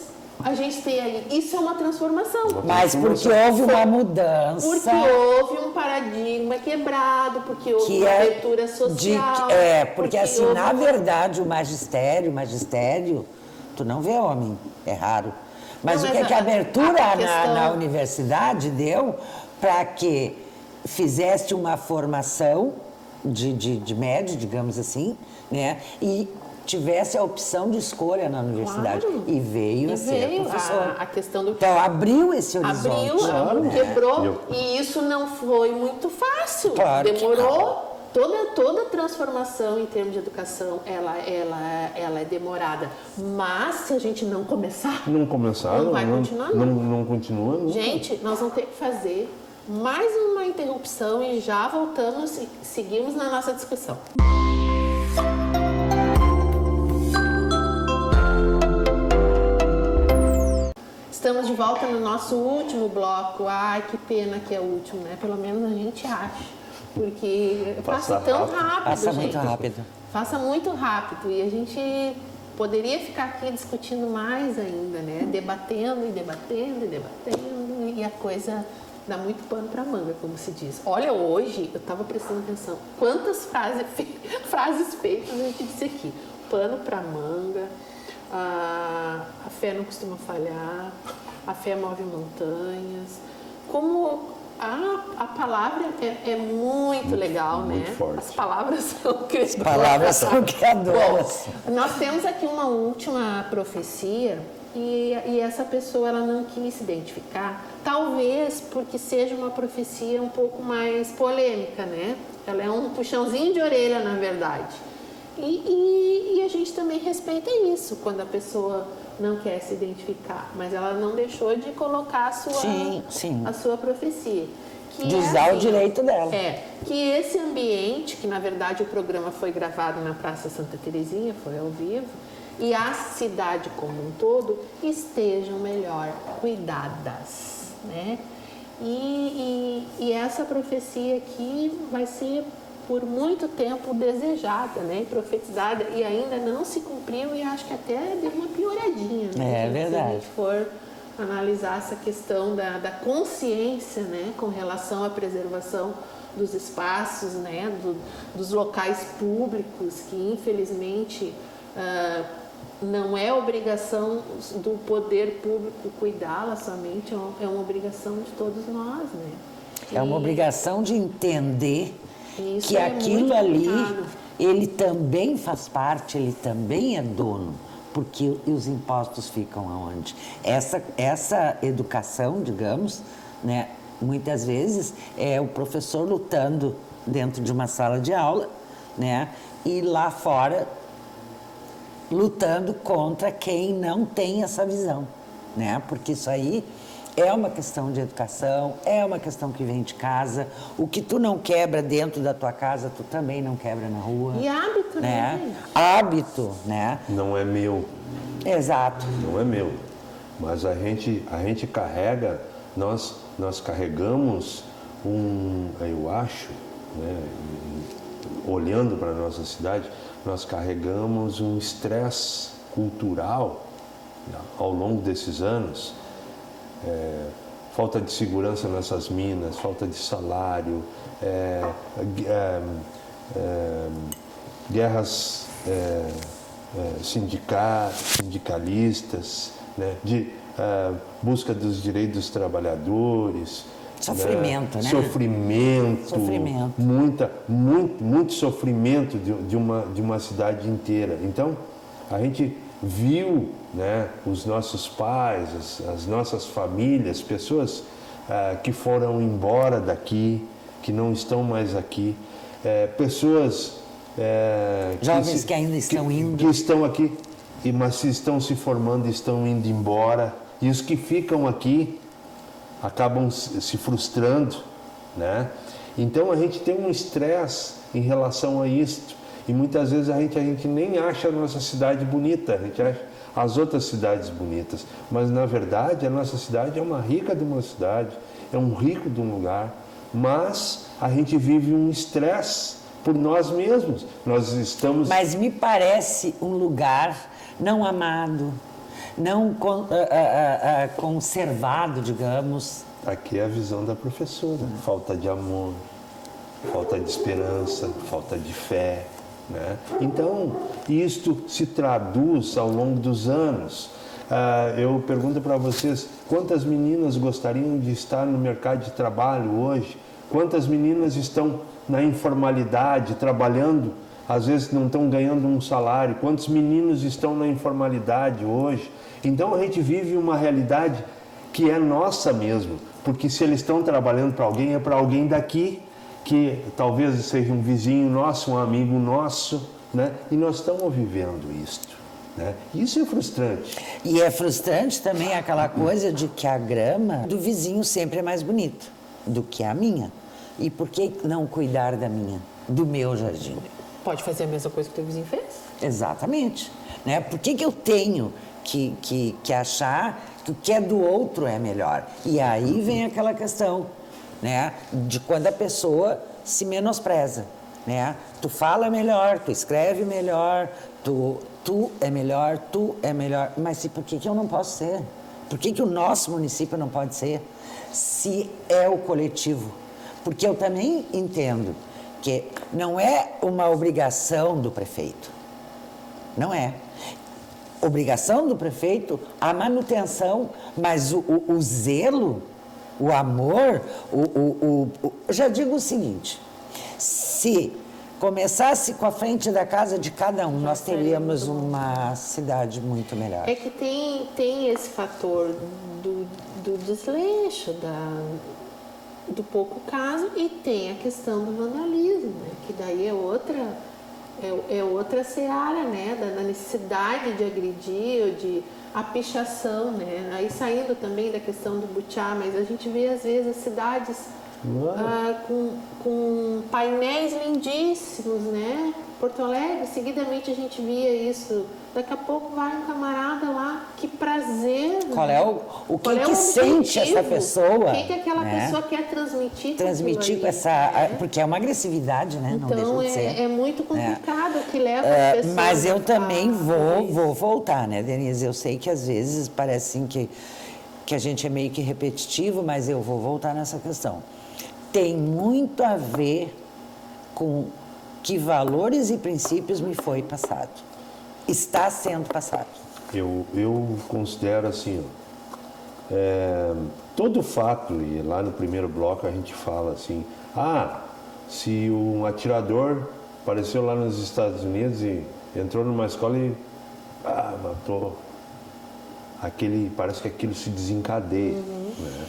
S1: a gente tem aí? Isso é uma transformação.
S2: Mas porque houve uma mudança.
S1: Porque houve um paradigma quebrado, porque houve
S2: que
S1: uma
S2: é
S1: abertura social.
S2: porque assim,
S1: houve
S2: na verdade, o magistério, tu não vê homem, é raro. Mas
S1: Não,
S2: o que,
S1: mas
S2: que a abertura
S1: a questão-
S2: na universidade deu para que fizesse uma formação de médio, digamos assim, né? E tivesse a opção de escolha na universidade.
S1: Claro.
S2: E veio a ser professor.
S1: a questão do
S2: Então, abriu esse horizonte.
S1: abriu, quebrou,
S3: Eu-
S1: e isso não foi muito fácil.
S2: Claro que
S1: Demorou. Toda transformação em termos de educação, ela é demorada. Mas se a gente não começar,
S3: Não começaram,
S1: Não vai continuar, não.
S3: não continua nunca.
S1: gente, nós vamos ter que fazer mais uma interrupção e já voltamos e seguimos na nossa discussão. Estamos de volta no nosso último bloco. Ai, que pena que é o último, né? Pelo menos a gente acha. Porque passa tão rápido,
S2: Passa
S1: gente.
S2: muito rápido.
S1: Passa muito rápido. E a gente poderia ficar aqui discutindo mais ainda, né? Debatendo e debatendo e debatendo. E a coisa dá muito pano para manga, como se diz. Olha, hoje eu estava prestando atenção. Quantas frases feitas a gente disse aqui. Pano para manga. A fé não costuma falhar, a fé move montanhas. Como a palavra é muito legal,
S3: muito
S1: né?
S3: forte.
S1: As palavras são criadoras.
S2: Palavras são criadoras.
S1: Bom, nós temos aqui uma última profecia e essa pessoa ela não quis se identificar, talvez porque seja uma profecia um pouco mais polêmica, né? Ela é um puxãozinho de orelha, na verdade. E a gente também respeita isso quando a pessoa não quer se identificar, mas ela não deixou de colocar a sua profecia.
S2: De usar o direito dela.
S1: Que esse ambiente, que na verdade o programa foi gravado na Praça Santa Terezinha, foi ao vivo, e a cidade como um todo estejam melhor cuidadas, né? E essa profecia aqui vai ser por muito tempo desejada, né, e profetizada, e ainda não se cumpriu, e acho que até deu uma pioradinha, né?
S2: É verdade.
S1: Se a gente for analisar essa questão da consciência, né, com relação à preservação dos espaços, né, dos locais públicos, que infelizmente não é obrigação do poder público cuidá-la somente, é uma obrigação de todos nós, né?
S2: É uma obrigação de entender
S1: Isso
S2: que
S1: é
S2: aquilo
S1: muito
S2: ali,
S1: complicado.
S2: ele também faz parte, ele também é dono, porque os impostos ficam aonde? Essa educação, digamos, né, muitas vezes é o professor lutando dentro de uma sala de aula, né, e lá fora lutando contra quem não tem essa visão, né, porque isso aí é uma questão de educação, é uma questão que vem de casa. O que tu não quebra dentro da tua casa, tu também não quebra na rua.
S1: E hábito, né?
S2: Hábito, né?
S3: Não é meu,
S2: Exato.
S3: não é meu. Mas a gente carrega, nós carregamos eu acho, né, olhando para a nossa cidade, nós carregamos um estresse cultural, né, ao longo desses anos. Falta de segurança nessas minas, falta de salário, guerras sindicalistas, né, de busca dos direitos dos trabalhadores.
S2: Sofrimento, né?
S3: Sofrimento. Muito sofrimento de uma cidade inteira. Então, a gente viu, né, os nossos pais, as nossas famílias, pessoas que foram embora daqui, que não estão mais aqui, pessoas
S2: jovens que ainda estão indo.
S3: Que estão aqui, mas se estão se formando, estão indo embora, e os que ficam aqui acabam se frustrando, né? Então a gente tem um estresse em relação a isso. E muitas vezes a gente nem acha a nossa cidade bonita, a gente acha as outras cidades bonitas. Mas, na verdade, a nossa cidade é uma rica de uma cidade, é um rico de um lugar. Mas a gente vive um estresse por nós mesmos. Nós estamos...
S2: Mas me parece um lugar não amado, não conservado, digamos.
S3: Aqui é a visão da professora. Falta de amor, falta de esperança, falta de fé, né? Então, isto se traduz ao longo dos anos. Eu pergunto para vocês, quantas meninas gostariam de estar no mercado de trabalho hoje? Quantas meninas estão na informalidade, trabalhando, às vezes não estão ganhando um salário? Quantos meninos estão na informalidade hoje? Então a gente vive uma realidade que é nossa mesmo, porque se eles estão trabalhando para alguém, é para alguém daqui, que talvez seja um vizinho nosso, um amigo nosso, né? E nós estamos vivendo isto, né? Isso é frustrante.
S2: E é frustrante também aquela coisa de que a grama do vizinho sempre é mais bonita do que a minha. E por que não cuidar da minha, do meu jardim?
S1: Pode fazer a mesma coisa que o teu vizinho fez?
S2: Exatamente. Né? Por que eu tenho que achar que o que é do outro é melhor? E aí vem aquela questão, né, de quando a pessoa se menospreza. Né? Tu fala melhor, tu escreve melhor, tu é melhor, tu é melhor. Mas por que eu não posso ser? Por que o nosso município não pode ser? Se é o coletivo. Porque eu também entendo que não é uma obrigação do prefeito. Não é. Obrigação do prefeito a manutenção, mas o zelo, o amor, eu já digo o seguinte, se começasse com a frente da casa de cada um, nós teríamos uma cidade muito melhor.
S1: É que tem esse fator do desleixo, do pouco caso, e tem a questão do vandalismo, né? Que daí é outra seara, né? Da necessidade de agredir ou de a pichação, né? Aí saindo também da questão do butiá, mas a gente vê às vezes as cidades com painéis lindíssimos, né? Porto Alegre, seguidamente a gente via isso. Daqui a pouco vai um camarada lá, que prazer.
S2: Qual é o que sente essa pessoa?
S1: O que aquela pessoa quer transmitir?
S2: Transmitir com essa...
S1: né?
S2: Porque é uma agressividade, né?
S1: Então,
S2: não deixa de ser.
S1: É muito complicado o que leva as pessoas...
S2: Mas eu também vou voltar, né, Denise? Eu sei que às vezes parece assim que a gente é meio que repetitivo, mas eu vou voltar nessa questão. Tem muito a ver com que valores e princípios me foi passado. Está sendo passado.
S3: Eu considero assim, todo fato, e lá no primeiro bloco a gente fala assim, se um atirador apareceu lá nos Estados Unidos e entrou numa escola e matou, parece que aquilo se desencadeia. Né?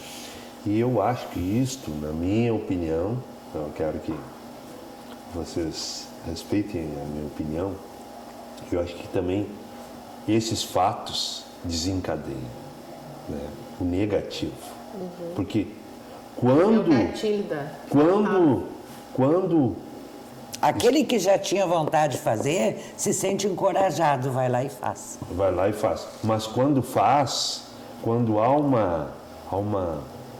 S3: E eu acho que isto, na minha opinião, eu quero que vocês respeitem a minha opinião, eu acho que também esses fatos desencadeiam, né, o negativo. Porque quando
S2: aquele que já tinha vontade de fazer se sente encorajado, vai lá e faz.
S3: Vai lá e faz. Mas quando há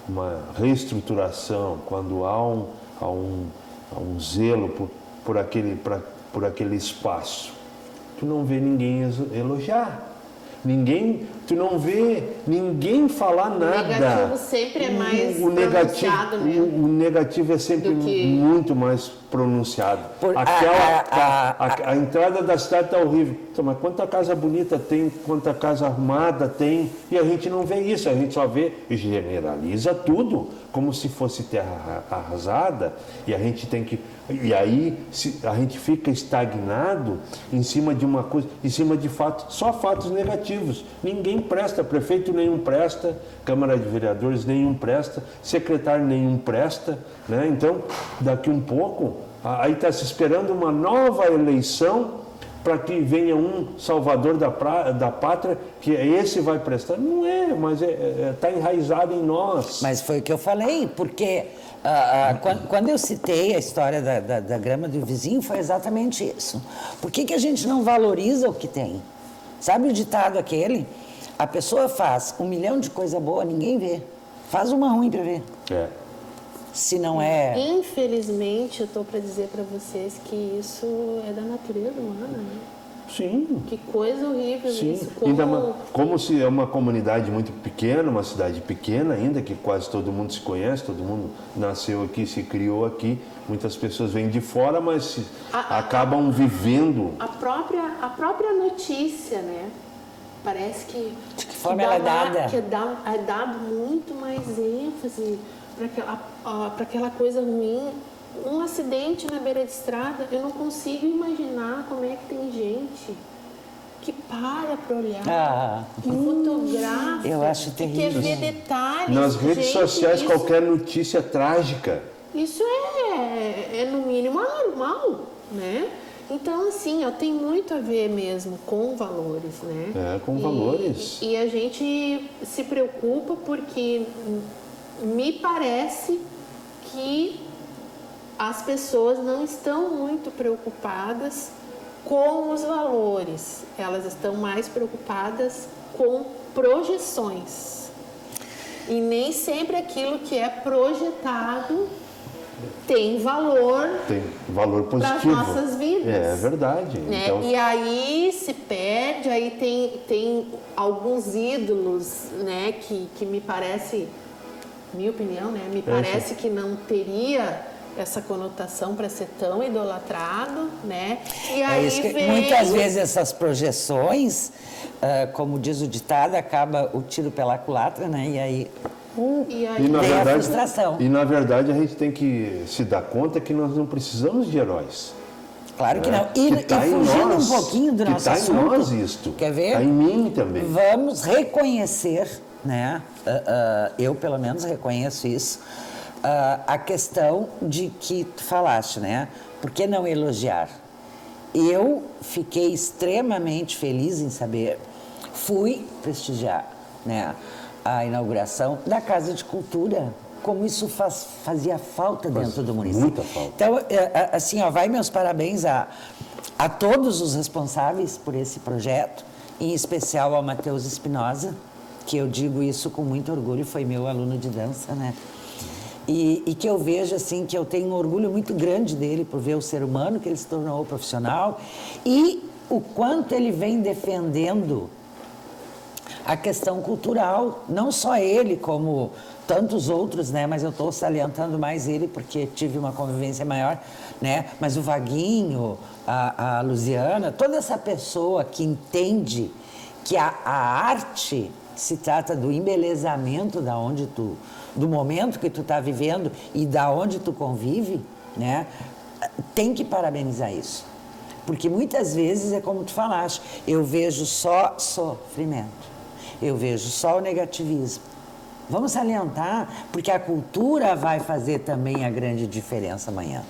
S3: uma reestruturação, quando há um zelo por aquele espaço, tu não vê ninguém elogiar. Tu não vê ninguém falar nada.
S1: O negativo sempre é mais pronunciado mesmo.
S3: O negativo é sempre muito mais pronunciado. A entrada da cidade está horrível. Então, mas quanta casa bonita tem, quanta casa arrumada tem, e a gente não vê isso, a gente só vê e generaliza tudo, como se fosse terra arrasada, e a gente tem que... E aí a gente fica estagnado em cima de uma coisa, em cima de fatos, só fatos negativos. Ninguém presta, prefeito nenhum presta, Câmara de Vereadores nenhum presta, secretário nenhum presta, né? Então, daqui um pouco, aí está se esperando uma nova eleição para que venha um salvador da pátria, que esse vai prestar. Não é, mas está enraizado em nós.
S2: Mas foi o que eu falei, porque quando eu citei a história da grama do vizinho, foi exatamente isso. Por que a gente não valoriza o que tem? Sabe o ditado aquele? A pessoa faz 1 milhão de coisa boa, ninguém vê. Faz uma ruim para ver. se não é...
S1: Infelizmente, eu estou para dizer para vocês que isso é da natureza humana, né?
S3: Sim.
S1: Que coisa horrível
S3: Sim,
S1: isso.
S3: como se é uma comunidade muito pequena, uma cidade pequena ainda, que quase todo mundo se conhece, todo mundo nasceu aqui, se criou aqui, muitas pessoas vêm de fora, mas acabam vivendo.
S1: A própria notícia, né? Parece que...
S2: De que forma ela é dada?
S1: Que é dado muito mais ênfase para aquela coisa ruim. Um acidente na beira de estrada, eu não consigo imaginar como é que tem gente que para olhar, que fotografa,
S2: eu acho
S1: que quer
S2: terrível.
S1: ver detalhes.
S3: Nas redes
S1: Gente,
S3: sociais,
S1: isso,
S3: qualquer notícia trágica.
S1: Isso é no mínimo anormal, né? Então, assim, ó, tem muito a ver mesmo com valores, né?
S3: Com valores.
S1: E a gente se preocupa porque me parece que as pessoas não estão muito preocupadas com os valores, elas estão mais preocupadas com projeções. E nem sempre aquilo que é projetado tem valor
S3: positivo
S1: para as nossas vidas.
S3: É verdade.
S1: Né?
S3: Então...
S1: E aí se perde, aí tem alguns ídolos, né, que me parece, minha opinião, né, me parece que não teria essa conotação para ser tão idolatrado, né? E aí
S2: muitas vezes essas projeções, como diz o ditado, acaba o tiro pela culatra, né? E aí vem a frustração.
S3: E na verdade a gente tem que se dar conta que nós não precisamos de heróis.
S2: Claro que não. E fugindo um pouquinho do nosso assunto,
S3: em nós isto.
S2: Quer ver?
S3: Está em mim também.
S2: Vamos reconhecer, né? Eu pelo menos reconheço isso. A questão de que tu falaste, né? Por que não elogiar? Eu fiquei extremamente feliz em saber, fui prestigiar, né, a inauguração da Casa de Cultura, como isso fazia falta dentro do município.
S3: Muita falta.
S2: Então, assim, ó, vai meus parabéns a todos os responsáveis por esse projeto, em especial ao Matheus Espinosa, que eu digo isso com muito orgulho, foi meu aluno de dança, né? E que eu vejo, assim, que eu tenho um orgulho muito grande dele por ver o ser humano que ele se tornou profissional e o quanto ele vem defendendo a questão cultural, não só ele, como tantos outros, né? Mas eu estou salientando mais ele porque tive uma convivência maior, né? Mas o Vaguinho, a Luziana, toda essa pessoa que entende que a arte se trata do embelezamento do momento que tu está vivendo e da onde tu convive, né? Tem que parabenizar isso. Porque muitas vezes é como tu falaste, eu vejo só sofrimento, eu vejo só o negativismo. Vamos salientar, porque a cultura vai fazer também a grande diferença amanhã.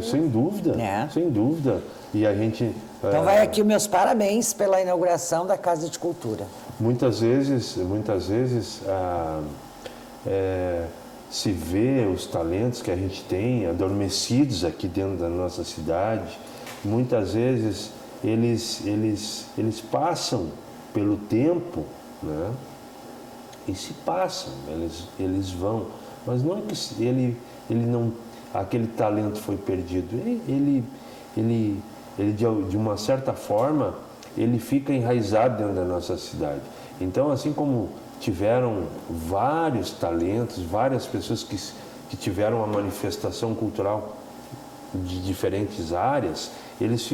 S3: Sem dúvida, sem dúvida. E a gente...
S2: Então vai aqui os meus parabéns pela inauguração da Casa de Cultura.
S3: Muitas vezes se vê os talentos que a gente tem adormecidos aqui dentro da nossa cidade. Muitas vezes eles passam pelo tempo, né? E se passam, eles vão. Mas não é que ele não, aquele talento foi perdido. Ele de uma certa forma, ele fica enraizado dentro da nossa cidade. Então, assim como tiveram vários talentos, várias pessoas que tiveram uma manifestação cultural de diferentes áreas, eles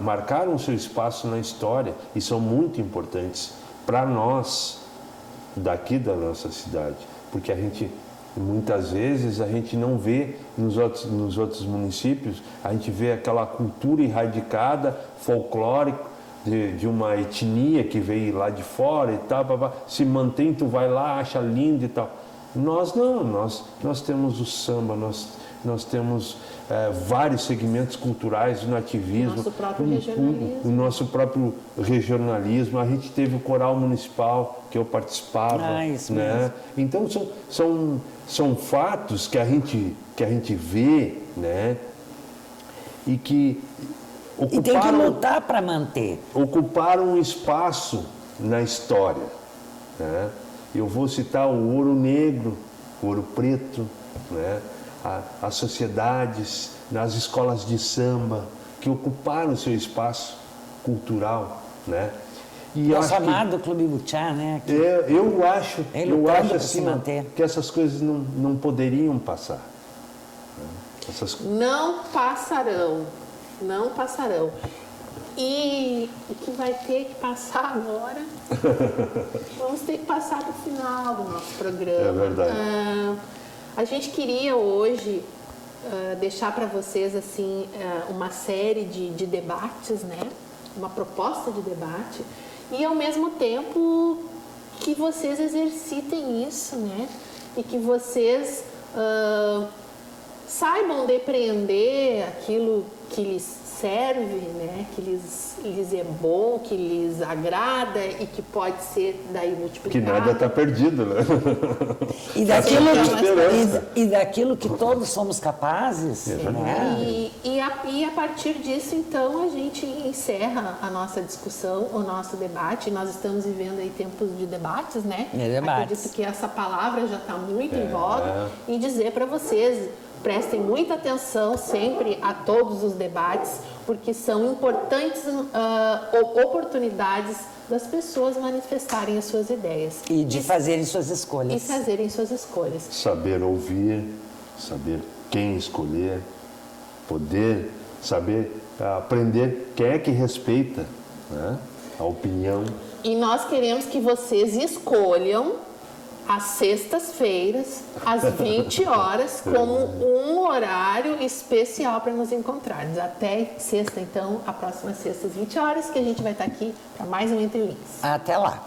S3: marcaram o seu espaço na história e são muito importantes para nós daqui da nossa cidade, porque muitas vezes a gente não vê nos outros municípios, a gente vê aquela cultura erradicada, folclórica, de uma etnia que veio lá de fora e tal, se mantém, tu vai lá, acha lindo e tal. Nós não, nós temos o samba, nós temos vários segmentos culturais, o nativismo, o nosso próprio regionalismo. A gente teve o coral municipal que eu participava,
S2: isso
S3: né?
S2: mesmo.
S3: Então são fatos que a gente vê, né? E que
S2: e tem que lutar para manter.
S3: Ocuparam um espaço na história, né? Eu vou citar o Ouro Negro, Ouro Preto, né? As sociedades, as escolas de samba que ocuparam o seu espaço cultural, né? E
S2: Nosso amado Clube Butiá, né?
S3: Eu acho
S2: assim,
S3: que essas coisas não poderiam passar.
S1: Não passarão, não passarão. E o que vai ter que passar agora, vamos ter que passar para o final do nosso programa.
S3: É verdade.
S1: A gente queria hoje deixar para vocês assim uma série de debates, né? Uma proposta de debate e ao mesmo tempo que vocês exercitem isso, né? E que vocês saibam depreender aquilo que lhes serve, né? Que lhes é bom, que lhes agrada e que pode ser daí multiplicado.
S3: Que nada está perdido, né?
S2: E daquilo que todos somos capazes.
S1: Né? E a partir disso, então, a gente encerra a nossa discussão, o nosso debate. Nós estamos vivendo aí tempos de debates, né? Acredito que essa palavra já está muito em voga. E dizer para vocês, prestem muita atenção sempre a todos os debates, porque são importantes oportunidades das pessoas manifestarem as suas ideias.
S2: E de fazerem suas escolhas.
S3: Saber ouvir, saber quem escolher, poder saber aprender quem é que respeita, né, a opinião.
S1: E nós queremos que vocês escolham às sextas-feiras, às 20 horas, como um horário especial para nos encontrarmos. Até sexta, então, a próxima sexta, às 20 horas, que a gente vai estar aqui para mais um Entre Linhas.
S2: Até lá!